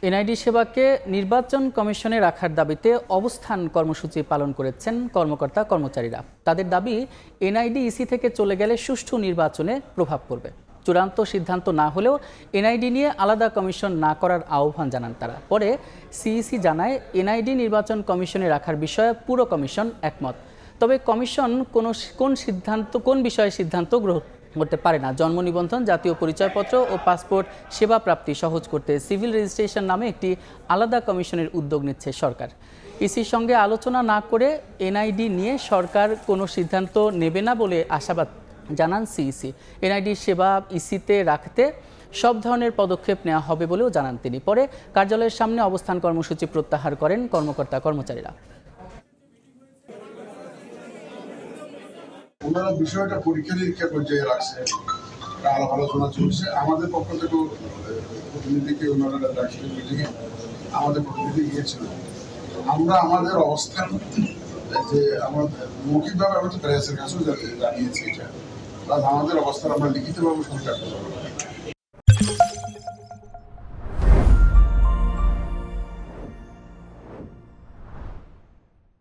NID সেবাকে নির্বাচন কমিশনে রাখার দাবিতে অবস্থান কর্মসূচি পালন করেছেন কর্মকর্তা কর্মচারীরা। তাদের দাবি, এনআইডি ইসি থেকে চলে গেলে সুষ্ঠু নির্বাচনে প্রভাব পড়বে। চূড়ান্ত সিদ্ধান্ত না হলেও এনআইডি নিয়ে আলাদা কমিশন না করার আহ্বান জানান তারা। পরে সিইসি জানায়, এনআইডি নির্বাচন কমিশনে রাখার বিষয়ে পুরো কমিশন একমত। তবে কমিশন কোন বিষয়ে সিদ্ধান্ত গ্রহণ করতে পারে না। জন্ম নিবন্ধন, জাতীয় পরিচয়পত্র ও পাসপোর্ট সেবা প্রাপ্তি সহজ করতে সিভিল রেজিস্ট্রেশন নামে একটি আলাদা কমিশনের উদ্যোগ নিচ্ছে সরকার। ইসির সঙ্গে আলোচনা না করে এনআইডি নিয়ে সরকার কোনো সিদ্ধান্ত নেবে না বলে আশাবাদ জানান সিইসি। এনআইডি সেবা ইসিতে রাখতে সব ধরনের পদক্ষেপ নেওয়া হবে বলেও জানান তিনি। পরে কার্যালয়ের সামনে অবস্থান কর্মসূচি প্রত্যাহার করেন কর্মকর্তা কর্মচারীরা। ওনারা বিষয়টা পরীক্ষা নিরীক্ষা পর্যায়ে রাখছে, আলাপ আলোচনা চলছে। আমাদের পক্ষ থেকে প্রতিনিধিকে ওনারা ডাকছিলেন মিটিংয়ে, আমাদের প্রতিনিধি গিয়েছিল। আমরা আমাদের অবস্থান যে আমাদের মৌখিকভাবে আমি তো প্রেসের কাছেও জানিয়েছি এটা, প্লাস আমাদের অবস্থান আমরা লিখিতভাবে সরকার